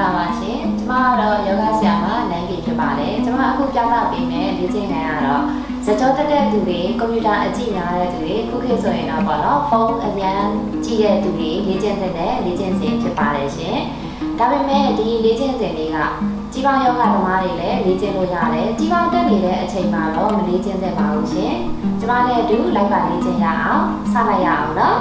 လာပါရှင်ကျမကတော့ယောဂဆရာမနန်းကြီးဖြစ်ပါတယ်ကျမအခုပြသပေးမယ်လေ့ကျင့်ခန်းကတော့ဇာတ်ကြောတက်တဲ့သူတွေကွန်ပျူတာအကြည့်များတဲ့သူတွေခုခေတ်ဆိုရင်တော့ပေါ့နော်ဖုန်းအများကြည့်တဲ့သူတွေလေ့ကျင့်တဲ့လေ့ကျင့်စဉ်ဖြစ်ပါတယ်ရှင်ဒါပေမဲ့ဒီလေ့ကျင့်စဉ်တွေကကြီးပေါင်းယောဂသမားတွေလည်းလေ့ကျင့်လို့ရတယ်ကြီးပေါင်းတက်နေတဲ့အချိန်မှာတော့မလေ့ကျင့်သင့်ပါဘူးရှင်ကျမနဲ့အတူလိုက်ပါလေ့ကျင့်ရအောင်စလိုက်ရအောင်နော်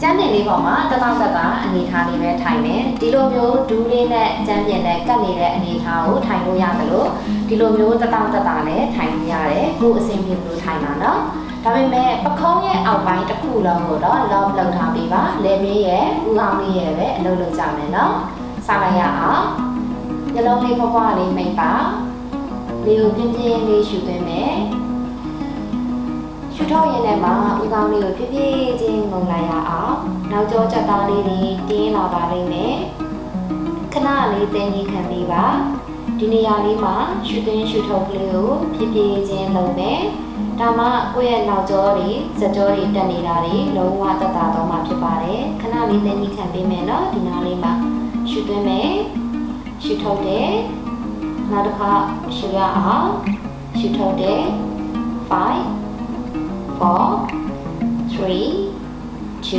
ကျန်းတင်လေးပေါ်မှာတတောင့်တတာအနေထားလေးပဲထိုင်မယ်ဒီလိုမျိုးဒူးလေးနဲ့ကျန်းပြင်နဲ့ကတ်နေတဲ့အနေထားကိုထိုင်လို့ရတယ်လို့ဒီလိုမျိုးတတောင့်တတာနဲ့ထိုင်လို့ရတယ်ကိုယ်အဆင်ပြေလို့ထိုင်ပါနော်ဒါပေမဲ့ပခုံးရဲ့အောက်ပိုင်းတစ်ခုလုံးကိုတော့ lock လုပ်ထားပြီးပါလေမေးရဲ့ဥကောင်းလေးရဲ့ပဲအလုပ်လုပ်ကြမယ်နော်စလိုက်ရအောင်ညလုံးလေးဖွားဖွားလေးမိတ်ပါလေးကိုပြင်းပြင်းလေးရှူသွင်းမယ်ရှူထုတ်ရင်လည်းမှာဥကောင်းလေးကိုဖြည်းဖြည်းချင်းငုံလိုက်ရအောင်နောက်ကျောချက်သားလေးတွေတင်းလာပါလိမ့်မယ်ခဏလေးတင်းကြီးခံပြီးပါဒီနေရာလေးမှာရှူသွင်းရှူထုတ်ကလေးကိုဖြည်းဖြည်းချင်းလုပ်မယ်ဒါမှကိုယ့်ရဲ့နောက်ကျောတွေဇက်ကျောတွေတက်နေတာတွေလုံးဝတက်တာတော့မှဖြစ်ပါတယ်ခဏလေးတင်းကြီးခံပေးမယ်နော်ဒီနားလေးမှာရှူသွင်းမယ်ရှူထုတ်တယ်နောက်တစ်ခါရှူရအောင်ရှူထုတ်တယ်5 4 3 2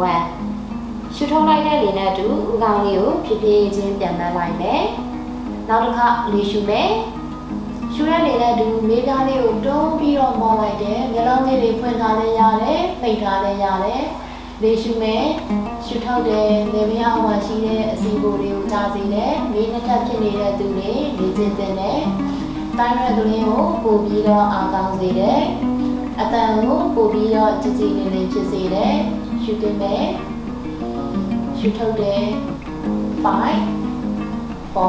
1ရှူထုတ်လိုက်တဲ့လေနဲ့အတူဥကောင်းလေးကိုဖြည်းဖြည်းချင်းပြန်နှမ်းလိုက်မယ်နောက်တစ်ခါလေရှူမယ်ရှူရတဲ့လေနဲ့အတူမေးပြားလေးကိုတွန်းပြီးတော့မော်လိုက်တယ်မျက်လုံးလေးတွေဖွင့်ထားလည်းရတယ်ပိတ်ထားလည်းရတယ်လေရှူမယ်ရှူထုတ်တယ်လေမရအောင်ရှိတဲ့အစီအပိုတွေကိုကြားစေတယ်မေးနှစ်ထပ်ဖြစ်နေတဲ့သူတွေလေ့ကျင့်တဲ့တိုင်းရကလေးကိုပို့ပြီးတော့အားကောင်းစေတယ်အတန်ကိုပို့ပြီးတော့ကြည်ကြည်လင်လင်ဖြစ်စေတယ်ရှူသွင်းမယ်ရှူထုတ်တယ်5 4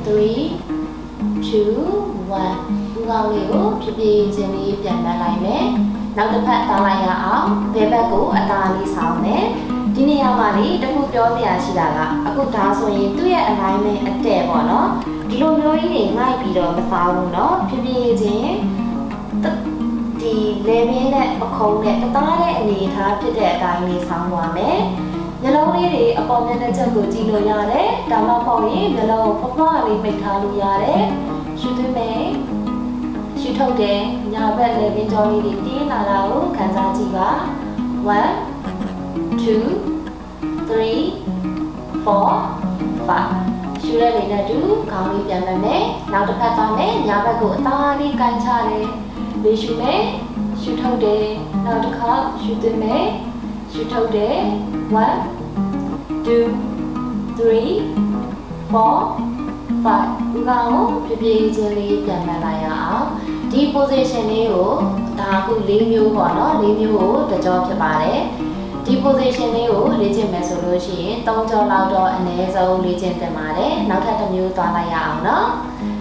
3 2 1ဒီကောင်လေးကိုဖြည်းဖြည်းချင်းလေးပြန်နှမ်းလိုက်မယ်နောက်တစ်ဖက်သားလိုက်ရအောင်ဘယ်ဘက်ကိုအသားလေးဆောင်းမယ်ဒီနေရာမှာလေတခုပြောပြရရှိတာကအခုဒါဆိုရင်သူ့ရဲ့ alignment အတဲ့ပေါ့နော်ဒီလိုမျိုးကြီးတွေငှိုက်ပြီးတော့မစားဘူးเนาะဖြည်းဖြည်းချင်းဒီလေမင်းနဲ့ပခုံးနဲ့တသားတဲ့အနေထားဖြစ်တဲ့အတိုင်းလေးဆောင်းသွားမယ်မျက်လုံးလေးတွေအပေါ်မျက်နှာချက်ကိုကြည့်လို့ရတယ်ဒါမှမဟုတ်ရင်မျက်လုံးကိုဖွားဖွားလေးပိတ်ထားလို့ရတယ်ရှူသွင်းမယ်ရှူထုတ်တယ်ညာဘက်လေမင်းကြောလေးတွေတင်းလာတာကိုခံစားကြည့်ပါ1 2 3 4 5ရှူတဲ့လေနဲ့တူခေါင်းလေးပြန်မယ်နောက်တစ်ဖက်သွားမယ်ညာဘက်ကိုအသားလေးကန်ချတယ်လေရှူမယ်ရှူထုတ်တယ်နောက်တစ်ခါရှူသွင်းမယ်ရှူထုတ်တယ်1 2 3 4 5ဒီကောင်ကိုဖြည်းဖြည်းချင်းလေးပြန်မှန်လိုက်ရအောင်ဒီ position လေးကိုဒါအခု၄မျိုးပေါ့နော်၄မျိုးကိုတစ်ကြောဖြစ်ပါတယ်ဒီ position လေးကိုလေ့ကျင့်မယ်ဆိုလို့ရှိရင်၃ကြောလောက်တော့အနည်းဆုံးလေ့ကျင့်သင့်ပါတယ်နောက်ထပ်တစ်မျိုးသွားလိုက်ရအောင်နော်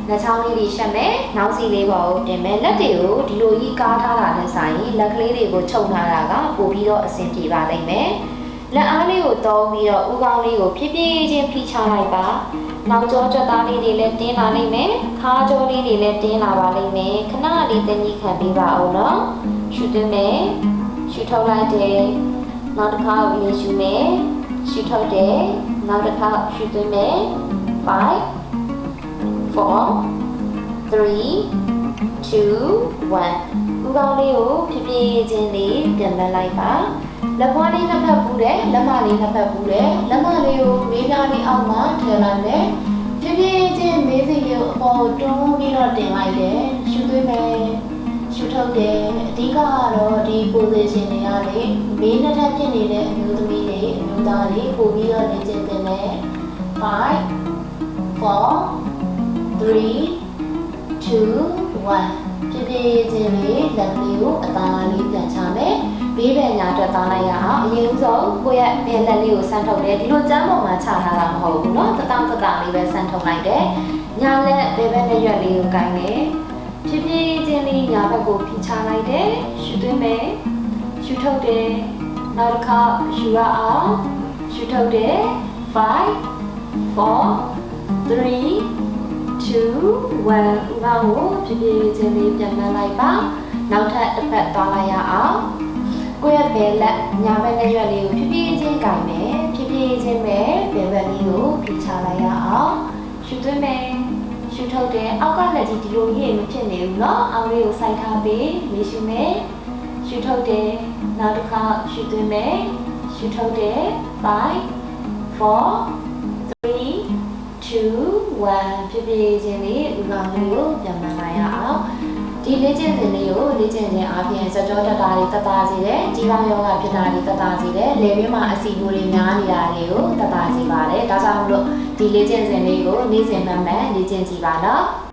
လက်ချောင်းလေးတွေရှက်မယ်နောက်စီလေးပေါ်ကိုတင်မယ်လက်တွေကိုဒီလိုကြီးကားထားတာနဲ့ဆိုင်လက်ကလေးတွေကိုခြုံထားတာကပို့ပြီးတော့အဆင်ပြေပါလိမ့်မယ်လက်အားလေးကိုသုံးပြီးတော့ဥကောင်းလေးကိုဖြည်းဖြည်းချင်းဖိချလိုက်ပါနောက်ကျောကြွက်သားလေးတွေလည်းတင်းလာလိမ့်မယ်ခါကျောလေးတွေလည်းတင်းလာပါလိမ့်မယ်ခဏလေးတင်းကြီးခံပေးပါအောင်နော်ရှူသွင်းမယ်ရှူထုတ်လိုက်တယ်နောက်တစ်ခါလေရှူမယ်ရှူထုတ်တယ်နောက်တစ်ခါရှူသွင်းမယ်5 4 3 2 1ဥကောင်းလေးကိုဖြည်းဖြည်းချင်းလေးပြန်လှမ်းလိုက်ပါလက်ဖွားလေးနှစ်ဖက်ပူးတယ်လက်မလေးနှစ်ဖက်ပူးတယ်လက်မလေးကိုမေးပြားလေးအောက်မှာထည့်လိုက်တယ်ဖြည်းဖြည်းချင်းမေးစီလေးကိုအပေါ်တွန်းပြီးတော့တင်လိုက်တယ်ရှူသွင်းမယ်ရှူထုတ်တယ်အဓိကကတော့ဒီ position တွေကလေမေးနှစ်ထပ်ဖြစ်နေတဲ့အမျိုးသမီးတွေအမျိုးသားတွေပို့ပြီးတော့လေ့ကျင့်တင်တယ်5 4 3 2 1ဖြည်းဖြည်းချင်းလေးလက်ကလေးကိုအသားလေးပြန်ချမယ်ဘေးဘက်ညာအတွက်သားလိုက်ရအောင်အရင်ဆုံးကိုယ့်ရဲ့ဘယ်လက်လေးကိုဆန်းထုတ်တယ်ဒီလိုကျမ်းပေါ်မှာချထားတာမဟုတ်ဘူးเนาะတတောင့်တတာလေးပဲဆန်းထုတ်လိုက်တယ်ညာလက်ဘယ်ဘက်နဲ့ရွက်လေးကိုကိုင်းတယ်ဖြည်းဖြည်းချင်းလေးညာဘက်ကိုဖိချလိုက်တယ်ရှူသွင်းမယ်ရှူထုတ်တယ်နောက်တစ်ခါရှူရအောင်ရှူထုတ်တယ်5 4 3 2 1ဥကောင်းကိုဖြည်းဖြည်းချင်းလေးပြန်မှန်းလိုက်ပါနောက်ထပ်တစ်ဖက်သွားလိုက်ရအောင် ကိုယ့်ရဲ့ဘယ်လက်ညာဘက်နဲ့ရွက်လေးကိုဖြည်းဖြည်းချင်းကင်မယ်ဖြည်းဖြည်းချင်းပဲဘယ်ဘက်လေးကိုဖြီးချလိုက်ရအောင်ရှူသွင်းမယ်ရှူထုတ်တယ်အောက်ကလက်ကြီးဒီလိုရင့်မဖြစ်နေဘူးเนาะအောက်လေးကိုစိုက်ထားပြီးလေးရှူမယ်ရှူထုတ်တယ်နောက်တစ်ခါရှူသွင်းမယ်ရှူထုတ်တယ်5 4 3 2 1ဖြည်းဖြည်းချင်းလေးဥပမာလေးကိုပြန်မှန်လိုက်ရအောင်ဒီလေ့ကျင့်စဉ်လေးကိုလေ့ကျင့်ခြင်းအပြင်စကြောတတာတွေတတာစေတယ်ကြီးပေါင်းယောဂဖြစ်တာတွေတတာစေတယ်လေပြင်းမှာအစီအမူတွေများနေတာတွေကိုတတာစေပါတယ်ဒါကြောင့်မလို့ဒီလေ့ကျင့်စဉ်လေးကိုနေ့စဉ်မှန်မှန်လေ့ကျင့်ကြည့်ပါနော်